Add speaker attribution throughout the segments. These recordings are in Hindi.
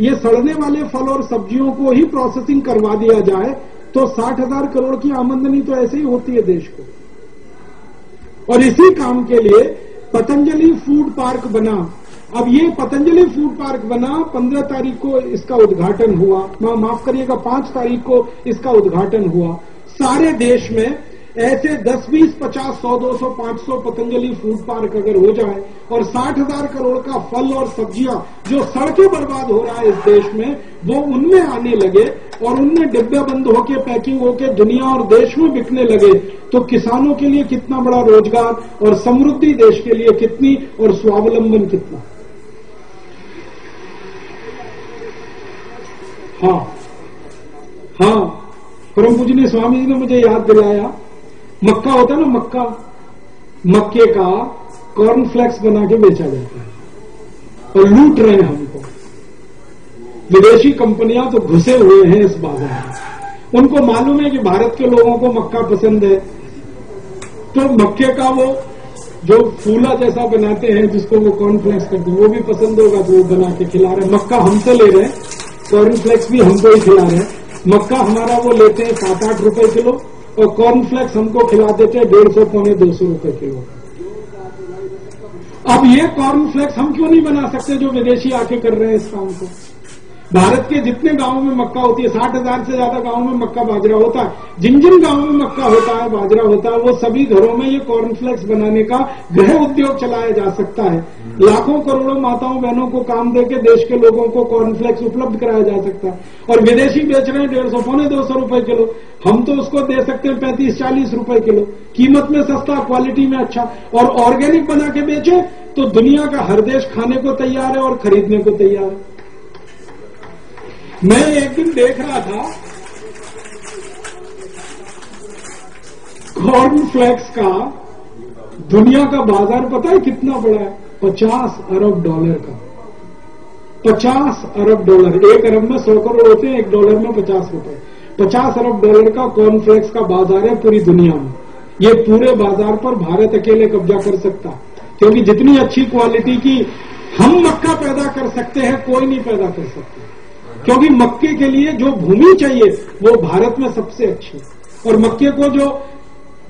Speaker 1: ये सड़ने वाले फल और सब्जियों को ही प्रोसेसिंग करवा दिया जाए तो 60,000 करोड़ की आमदनी तो ऐसे ही होती है देश को। और इसी काम के लिए पतंजलि फूड पार्क बना। अब ये पतंजलि फूड पार्क बना, 15 तारीख को इसका उद्घाटन हुआ, माफ करिएगा 5 तारीख को इसका उद्घाटन हुआ। सारे देश में ऐसे 10, 20, 50, 100, 200, 500 पतंजलि फूड पार्क अगर हो जाए और 60,000 करोड़ का फल और सब्जियां जो सड़कें बर्बाद हो रहा है इस देश में, वो उनमें आने लगे और उनमें डिब्बे बंद होके पैकिंग होके दुनिया और देश में बिकने लगे, तो किसानों के लिए कितना बड़ा रोजगार और समृद्धि देश के लिए कितनी और स्वावलंबन कितना। हाँ, परम पूजनीय स्वामी जी ने मुझे याद दिलाया, मक्का होता है ना, मक्के का कॉर्नफ्लेक्स बना के बेचा जाता है और लूट रहे हैं हमको। विदेशी कंपनियां तो घुसे हुए हैं इस बाजार में, उनको मालूम है कि भारत के लोगों को मक्का पसंद है, तो मक्के का वो जो फूला जैसा बनाते हैं जिसको वो कॉर्नफ्लेक्स करते हैं वो भी पसंद होगा, तो वो बना के खिला रहे हैं। मक्का हमसे ले रहे हैं, कॉर्नफ्लेक्स भी हमको ही खिला रहे हैं। मक्का हमारा वो लेते हैं 7-8 रुपए किलो और कॉर्नफ्लेक्स हमको खिला देते हैं 150, पौने 200 रुपए किलो। अब ये कॉर्नफ्लेक्स हम क्यों नहीं बना सकते जो विदेशी आके कर रहे हैं इस काम को। भारत के जितने गांवों में मक्का होती है, 60,000 से ज्यादा गांवों में मक्का बाजरा होता है, जिन जिन गांवों में मक्का होता है बाजरा होता है, वो सभी घरों में ये कॉर्नफ्लेक्स बनाने का गृह उद्योग चलाया जा सकता है। लाखों करोड़ों माताओं बहनों को काम देके देश के लोगों को कॉर्नफ्लेक्स उपलब्ध कराया जा सकता है। और विदेशी बेच रहे हैं 150, पौने 200 रुपए किलो, हम तो उसको दे सकते हैं 35-40 रुपए किलो, कीमत में सस्ता, क्वालिटी में अच्छा। और ऑर्गेनिक बना के बेचे तो दुनिया का हर देश खाने को तैयार है और खरीदने को तैयार है। मैं एक दिन देख रहा था कॉर्नफ्लेक्स का दुनिया का बाजार पता है कितना बड़ा है? $50 अरब का। $50 अरब। 1 अरब में 100 करोड़ होते हैं, $1 में 50 रुपए। $50 अरब का कॉर्नफ्लेक्स का बाजार है पूरी दुनिया में। ये पूरे बाजार पर भारत अकेले कब्जा कर सकता, क्योंकि जितनी अच्छी क्वालिटी की हम मक्का पैदा कर सकते हैं कोई नहीं पैदा कर सकता, क्योंकि मक्के के लिए जो भूमि चाहिए वो भारत में सबसे अच्छी, और मक्के को जो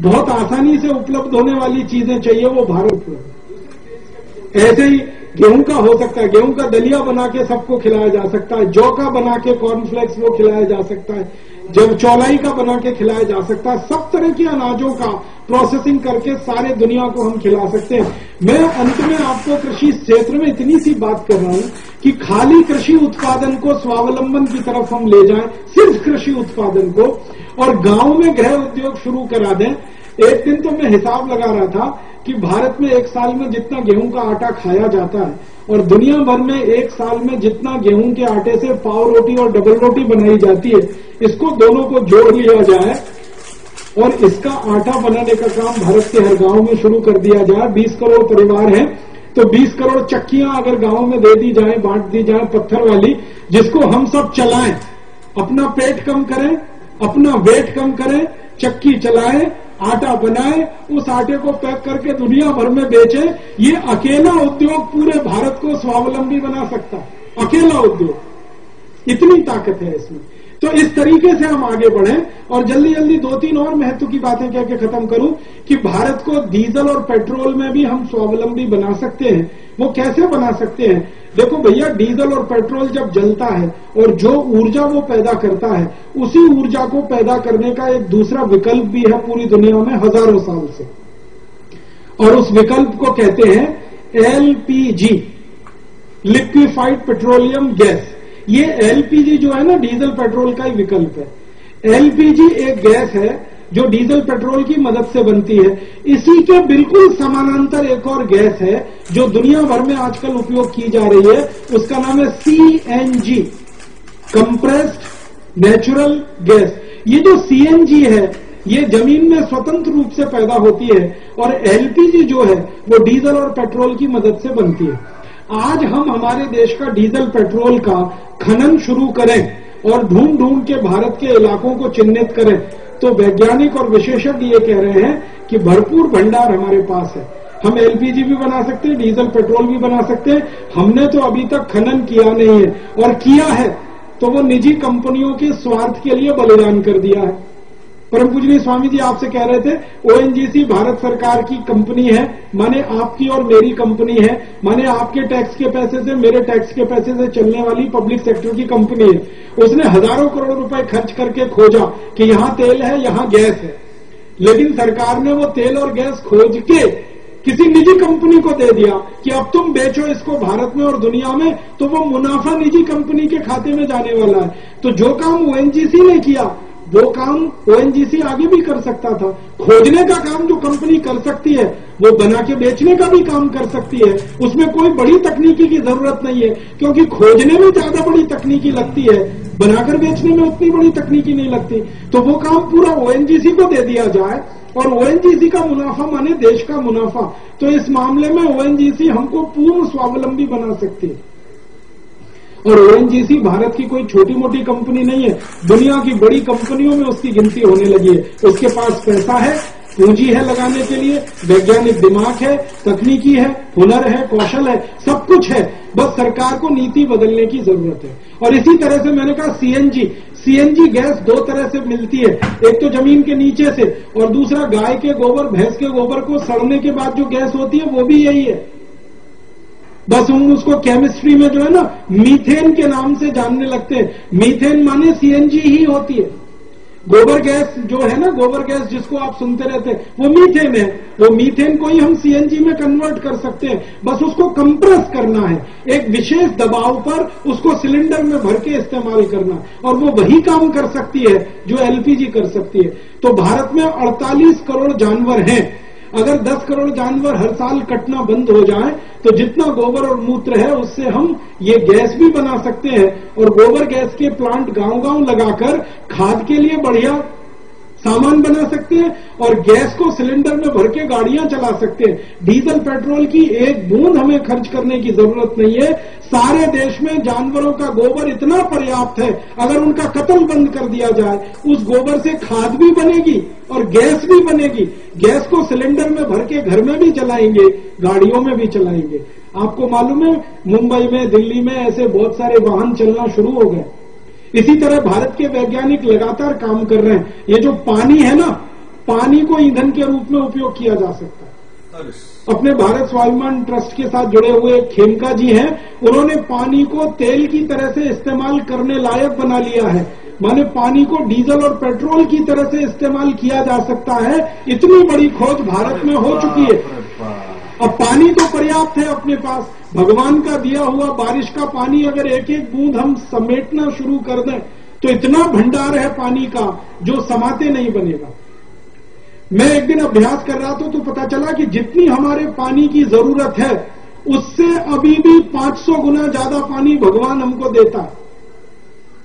Speaker 1: बहुत आसानी से उपलब्ध होने वाली चीजें चाहिए वो भारत उपलब्ध। ऐसे ही गेहूं का हो सकता है, गेहूं का दलिया बना के सबको खिलाया जा सकता है, जौ का बना के कॉर्नफ्लेक्स वो खिलाया जा सकता है, जब चौलाई का बना के खिलाया जा सकता है। सब तरह के अनाजों का प्रोसेसिंग करके सारे दुनिया को हम खिला सकते हैं। मैं अंत में आपको कृषि क्षेत्र में इतनी सी बात कर रहा हूं कि खाली कृषि उत्पादन को स्वावलंबन की तरफ हम ले जाएं, सिर्फ कृषि उत्पादन को, और गांव में गृह उद्योग शुरू करा दें। एक दिन तो मैं हिसाब लगा रहा था कि भारत में एक साल में जितना गेहूं का आटा खाया जाता है और दुनिया भर में एक साल में जितना गेहूं के आटे से पाव रोटी और डबल रोटी बनाई जाती है, इसको दोनों को जोड़ लिया जाए और इसका आटा बनाने का काम भारत के हर गांव में शुरू कर दिया जाए। 20 करोड़ परिवार हैं, तो 20 करोड़ चक्कियां अगर गांव में दे दी जाए, बांट दी जाए पत्थर वाली, जिसको हम सब चलाएं, अपना पेट कम करें, अपना वेट कम करें, चक्की चलाएं, आटा बनाए, उस आटे को पैक करके दुनिया भर में बेचे। ये अकेला उद्योग पूरे भारत को स्वावलंबी बना सकता है, अकेला उद्योग, इतनी ताकत है इसमें। तो इस तरीके से हम आगे बढ़ें। और जल्दी जल्दी 2-3 और महत्व की बातें कह के खत्म करूं कि भारत को डीजल और पेट्रोल में भी हम स्वावलंबी बना सकते हैं। वो कैसे बना सकते हैं? देखो भैया, डीजल और पेट्रोल जब जलता है और जो ऊर्जा वो पैदा करता है, उसी ऊर्जा को पैदा करने का एक दूसरा विकल्प भी है पूरी दुनिया में हजारों साल से, और उस विकल्प को कहते हैं LPG, लिक्विफाइड पेट्रोलियम गैस। ये LPG जो है ना, डीजल पेट्रोल का ही विकल्प है। LPG एक गैस है जो डीजल पेट्रोल की मदद से बनती है। इसी के बिल्कुल समानांतर एक और गैस है जो दुनिया भर में आजकल उपयोग की जा रही है, उसका नाम है CNG, कंप्रेस्ड नेचुरल गैस। ये जो CNG है ये जमीन में स्वतंत्र रूप से पैदा होती है, और LPG जो है वो डीजल और पेट्रोल की मदद से बनती है। आज हम हमारे देश का डीजल पेट्रोल का खनन शुरू करें और ढूंढ ढूंढ के भारत के इलाकों को चिन्हित करें, तो वैज्ञानिक और विशेषज्ञ ये कह रहे हैं कि भरपूर भंडार हमारे पास है। हम एलपीजी भी बना सकते हैं, डीजल पेट्रोल भी बना सकते हैं। हमने तो अभी तक खनन किया नहीं है, और किया है तो वो निजी कंपनियों के स्वार्थ के लिए बलिदान कर दिया है। परम पूजनीय स्वामी जी आपसे कह रहे थे, ओएनजीसी भारत सरकार की कंपनी है, माने आपकी और मेरी कंपनी है, माने आपके टैक्स के पैसे से, मेरे टैक्स के पैसे से चलने वाली पब्लिक सेक्टर की कंपनी है। उसने हजारों करोड़ रुपए खर्च करके खोजा कि यहां तेल है, यहां गैस है, लेकिन सरकार ने वो तेल और गैस खोज के किसी निजी कंपनी को दे दिया कि अब तुम बेचो इसको भारत में और दुनिया में, तो वो मुनाफा निजी कंपनी के खाते में जाने वाला है। तो जो काम ओएनजीसी ने किया वो काम ओएनजीसी आगे भी कर सकता था। खोजने का काम जो कंपनी कर सकती है वो बना के बेचने का भी काम कर सकती है। उसमें कोई बड़ी तकनीकी की जरूरत नहीं है, क्योंकि खोजने में ज्यादा बड़ी तकनीकी लगती है, बनाकर बेचने में उतनी बड़ी तकनीकी नहीं लगती। तो वो काम पूरा ओएनजीसी को दे दिया जाए, और ओएनजीसी का मुनाफा माने देश का मुनाफा। तो इस मामले में ओएनजीसी हमको पूर्ण स्वावलंबी बना सकती है। और ओएनजीसी भारत की कोई छोटी मोटी कंपनी नहीं है, दुनिया की बड़ी कंपनियों में उसकी गिनती होने लगी है। उसके पास पैसा है, पूंजी है लगाने के लिए, वैज्ञानिक दिमाग है, तकनीकी है, हुनर है, कौशल है, सब कुछ है। बस सरकार को नीति बदलने की जरूरत है। और इसी तरह से मैंने कहा सीएनजी गैस दो तरह से मिलती है, एक तो जमीन के नीचे से, और दूसरा गाय के गोबर, भैंस के गोबर को सड़ने के बाद जो गैस होती है वो भी यही है। बस हम उसको केमिस्ट्री में जो है ना मीथेन के नाम से जानने लगते हैं। मीथेन माने सीएनजी ही होती है। गोबर गैस जो है ना, गोबर गैस जिसको आप सुनते रहते हैं, वो मीथेन है। वो मीथेन को ही हम सीएनजी में कन्वर्ट कर सकते हैं। बस उसको कंप्रेस करना है, एक विशेष दबाव पर उसको सिलेंडर में भर के इस्तेमाल करना, और वो वही काम कर सकती है जो एलपीजी कर सकती है। तो भारत में 48 करोड़ जानवर हैं। अगर 10 करोड़ जानवर हर साल कटना बंद हो जाए तो जितना गोबर और मूत्र है उससे हम ये गैस भी बना सकते हैं, और गोबर गैस के प्लांट गांव-गांव लगाकर खाद के लिए बढ़िया सामान बना सकते हैं, और गैस को सिलेंडर में भर के गाड़ियां चला सकते हैं। डीजल पेट्रोल की एक बूंद हमें खर्च करने की जरूरत नहीं है। सारे देश में जानवरों का गोबर इतना पर्याप्त है, अगर उनका कत्ल बंद कर दिया जाए, उस गोबर से खाद भी बनेगी और गैस भी बनेगी। गैस को सिलेंडर में भर के घर में भी चलाएंगे, गाड़ियों में भी चलाएंगे। आपको मालूम है मुंबई में, दिल्ली में ऐसे बहुत सारे वाहन चलना शुरू हो गए। इसी तरह भारत के वैज्ञानिक लगातार काम कर रहे हैं। ये जो पानी है ना, पानी को ईंधन के रूप में उपयोग किया जा सकता है। अपने भारत स्वाभिमान ट्रस्ट के साथ जुड़े हुए खेमका जी हैं, उन्होंने पानी को तेल की तरह से इस्तेमाल करने लायक बना लिया है। माने पानी को डीजल और पेट्रोल की तरह से इस्तेमाल किया जा सकता है। इतनी बड़ी खोज भारत में हो चुकी है। अब पानी तो पर्याप्त है अपने पास। भगवान का दिया हुआ बारिश का पानी अगर एक एक बूंद हम समेटना शुरू कर दें तो इतना भंडार है पानी का जो समाते नहीं बनेगा। मैं एक दिन अभ्यास कर रहा था तो पता चला कि जितनी हमारे पानी की जरूरत है उससे अभी भी 500 गुना ज्यादा पानी भगवान हमको देता है।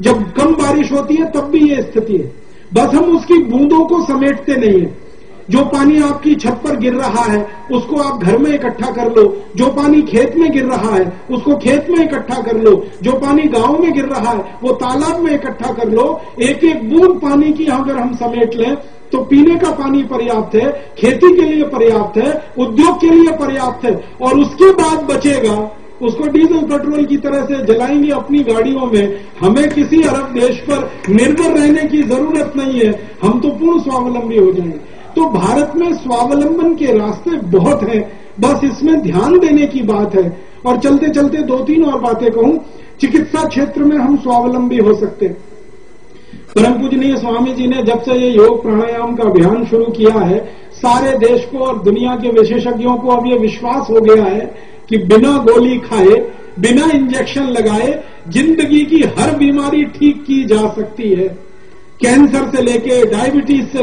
Speaker 1: जब कम बारिश होती है तब भी ये स्थिति है, बस हम उसकी बूंदों को समेटते नहीं है। जो पानी आपकी छत पर गिर रहा है उसको आप घर में इकट्ठा कर लो, जो पानी खेत में गिर रहा है उसको खेत में इकट्ठा कर लो, जो पानी गांव में गिर रहा है वो तालाब में इकट्ठा कर लो। एक एक बूंद पानी की अगर हम समेट लें तो पीने का पानी पर्याप्त है, खेती के लिए पर्याप्त है, उद्योग के लिए पर्याप्त है, और उसके बाद बचेगा उसको डीजल पेट्रोल की तरह से जलाएंगे अपनी गाड़ियों में। हमें किसी अरब देश पर निर्भर रहने की जरूरत नहीं है, हम तो पूर्ण स्वावलंबी हो जाएंगे। तो भारत में स्वावलंबन के रास्ते बहुत हैं, बस इसमें ध्यान देने की बात है। और चलते चलते 2-3 और बातें कहूं। चिकित्सा क्षेत्र में हम स्वावलंबी हो सकते हैं। परम पूजनीय स्वामी जी ने जब से ये योग प्राणायाम का अभियान शुरू किया है, सारे देश को और दुनिया के विशेषज्ञों को अब ये विश्वास हो गया है कि बिना गोली खाए, बिना इंजेक्शन लगाए जिंदगी की हर बीमारी ठीक की जा सकती है। कैंसर से लेके डायबिटीज से